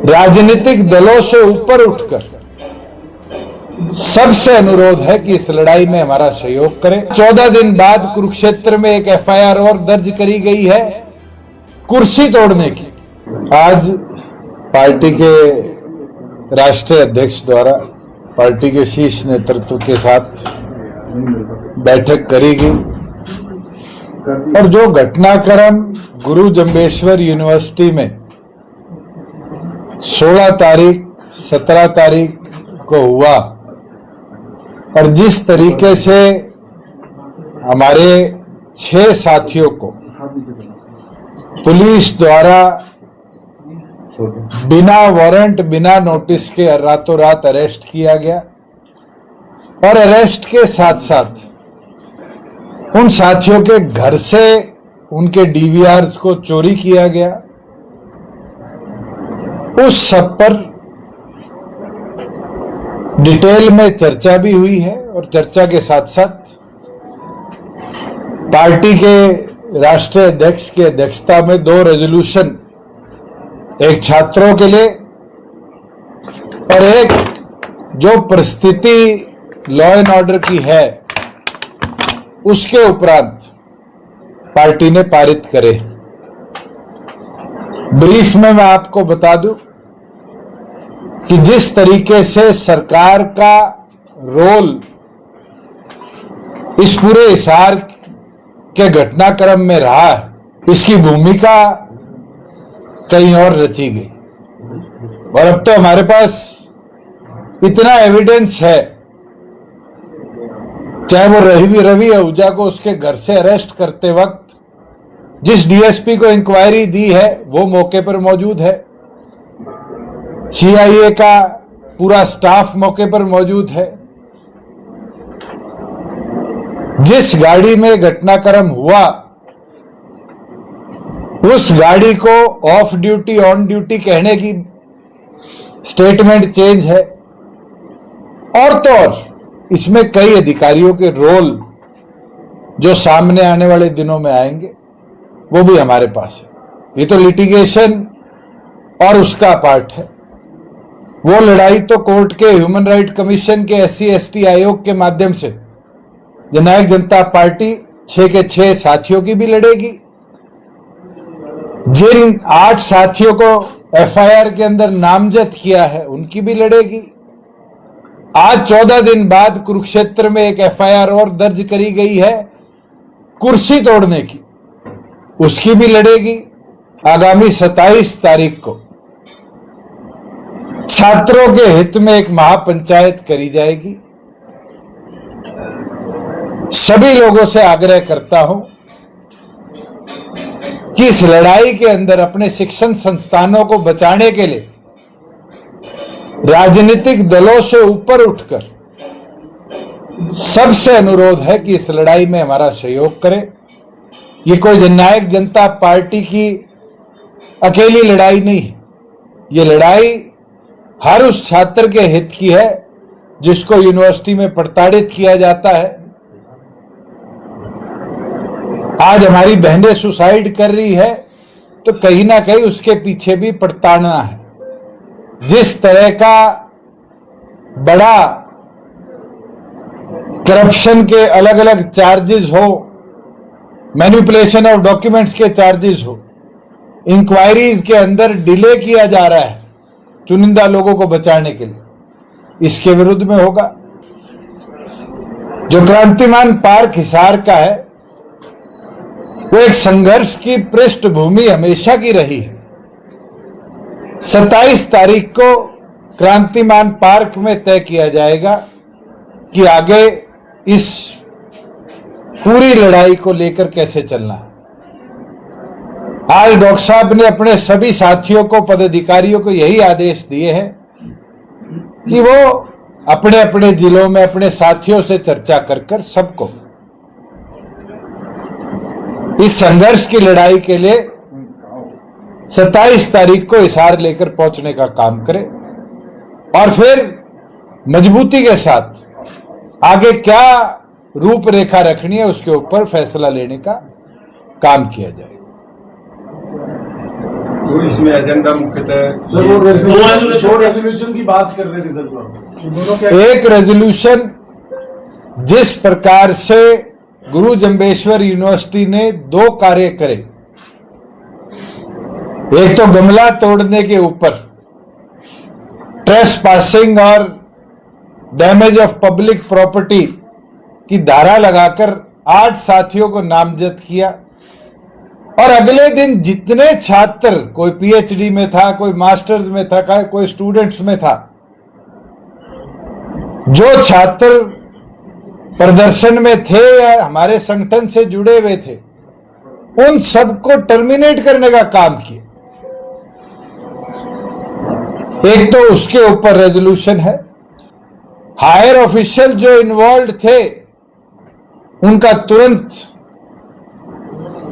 राजनीतिक दलों से ऊपर उठकर सबसे अनुरोध है कि इस लड़ाई में हमारा सहयोग करें। 14 दिन बाद कुरुक्षेत्र में एक एफआईआर और दर्ज करी गई है कुर्सी तोड़ने की। आज पार्टी के राष्ट्रीय अध्यक्ष द्वारा पार्टी के शीर्ष नेतृत्व के साथ बैठक करी गई और जो घटनाक्रम गुरु जम्बेश्वर यूनिवर्सिटी में 16 तारीख 17 तारीख को हुआ और जिस तरीके से हमारे 6 साथियों को पुलिस द्वारा बिना वारंट बिना नोटिस के रातों रात अरेस्ट किया गया और अरेस्ट के साथ साथ उन साथियों के घर से उनके डीवीआर्स को चोरी किया गया, उस सब पर डिटेल में चर्चा भी हुई है। और चर्चा के साथ साथ पार्टी के राष्ट्रीय अध्यक्ष की अध्यक्षता में 2 रेजोल्यूशन, एक छात्रों के लिए और एक जो परिस्थिति लॉ एंड ऑर्डर की है उसके उपरांत पार्टी ने पारित करे। ब्रीफ में मैं आपको बता दूं कि जिस तरीके से सरकार का रोल इस पूरे हिसार के घटनाक्रम में रहा है, इसकी भूमिका कहीं और रची गई। और अब तो हमारे पास इतना एविडेंस है, चाहे वो रवि आहूजा को उसके घर से अरेस्ट करते वक्त जिस डीएसपी को इंक्वायरी दी है वो मौके पर मौजूद है, सीआईए का पूरा स्टाफ मौके पर मौजूद है, जिस गाड़ी में घटनाक्रम हुआ उस गाड़ी को ऑफ ड्यूटी ऑन ड्यूटी कहने की स्टेटमेंट चेंज है। और तो और इसमें कई अधिकारियों के रोल जो सामने आने वाले दिनों में आएंगे वो भी हमारे पास है। ये तो लिटिगेशन और उसका पार्ट है। वो लड़ाई तो कोर्ट के ह्यूमन राइट कमीशन के SC/ST आयोग के माध्यम से जननायक जनता पार्टी 6 के 6 साथियों की भी लड़ेगी। जिन 8 साथियों को एफआईआर के अंदर नामजद किया है उनकी भी लड़ेगी। आज 14 दिन बाद कुरुक्षेत्र में एक एफआईआर और दर्ज करी गई है कुर्सी तोड़ने की, उसकी भी लड़ेगी। आगामी 27 तारीख को छात्रों के हित में एक महापंचायत करी जाएगी। सभी लोगों से आग्रह करता हूं कि इस लड़ाई के अंदर अपने शिक्षण संस्थानों को बचाने के लिए राजनीतिक दलों से ऊपर उठकर सबसे अनुरोध है कि इस लड़ाई में हमारा सहयोग करें। ये कोई जननायक जनता पार्टी की अकेली लड़ाई नहीं है, ये लड़ाई हर उस छात्र के हित की है जिसको यूनिवर्सिटी में प्रताड़ित किया जाता है। आज हमारी बहनें सुसाइड कर रही है तो कहीं ना कहीं उसके पीछे भी प्रताड़ना है। जिस तरह का बड़ा करप्शन के अलग अलग चार्जेस हो, मैनिपुलेशन ऑफ डॉक्यूमेंट्स के चार्जेस हो, इंक्वायरीज के अंदर डिले किया जा रहा है चुनिंदा लोगों को बचाने के लिए, इसके विरुद्ध में होगा। जो क्रांतिमान पार्क हिसार का है वो एक संघर्ष की पृष्ठभूमि हमेशा की रही है। 27 तारीख को क्रांतिमान पार्क में तय किया जाएगा कि आगे इस पूरी लड़ाई को लेकर कैसे चलना है। आज डॉक्टर साहब ने अपने सभी साथियों को, पदाधिकारियों को यही आदेश दिए हैं कि वो अपने अपने जिलों में अपने साथियों से चर्चा कर सबको इस संघर्ष की लड़ाई के लिए 27 तारीख को हिसार लेकर पहुंचने का काम करें और फिर मजबूती के साथ आगे क्या रूपरेखा रखनी है उसके ऊपर फैसला लेने का काम किया जाए। तो इसमें एजेंडा मुख्यतः सर वो रेजोल्यूशन की बात कर रहे थे सर दोनों क्या एक रेजोल्यूशन जिस प्रकार से गुरु जंबेश्वर यूनिवर्सिटी ने 2 कार्य करे, एक तो गमला तोड़ने के ऊपर ट्रेसपासिंग और डैमेज ऑफ पब्लिक प्रॉपर्टी की धारा लगाकर 8 साथियों को नामजद किया, और अगले दिन जितने छात्र, कोई पीएचडी में था, कोई मास्टर्स में था, कोई स्टूडेंट्स में था, जो छात्र प्रदर्शन में थे या हमारे संगठन से जुड़े हुए थे, उन सबको टर्मिनेट करने का काम किया। एक तो उसके ऊपर रेजोल्यूशन है, हायर ऑफिशियल जो इन्वॉल्व थे उनका तुरंत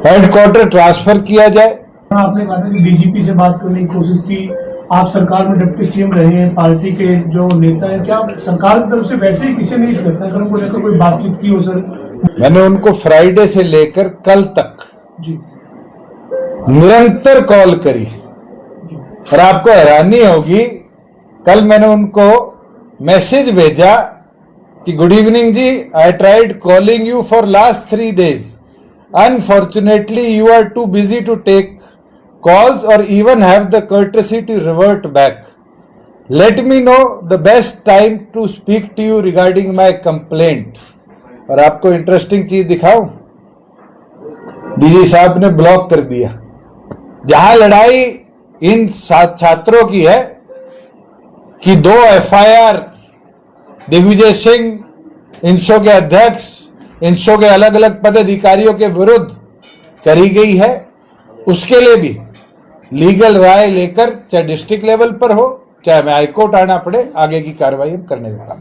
हेडक्वार्टर ट्रांसफर किया जाए। आपने कहा था कि डीजीपी से बात करने की कोशिश की, आप सरकार में डिप्टी सीएम रहे हैं, पार्टी के जो नेता हैं, क्या सरकार की तरफ से वैसे ही किसी ने इस घटनाक्रम को लेकर कोई बातचीत की हो सर? मैंने उनको फ्राइडे से लेकर कल तक जी निरंतर कॉल करी, और आपको हैरानी होगी, कल मैंने उनको मैसेज भेजा कि good evening ji, I tried calling you for last 3 days, unfortunately you are too busy to take calls or even have the courtesy to revert back. Let me know the best time to speak to you regarding my complaint. और आपको interesting चीज दिखाऊं, DG साहब ने block कर दिया। जहां लड़ाई इन छात्रों की है कि 2 FIR दिग्विजय सिंह, इंशो के अध्यक्ष, इंशो के अलग अलग पदाधिकारियों के विरुद्ध करी गई है, उसके लिए भी लीगल राय लेकर, चाहे डिस्ट्रिक्ट लेवल पर हो, चाहे मैं हाईकोर्ट आना पड़े, आगे की कार्रवाई हम करने का काम।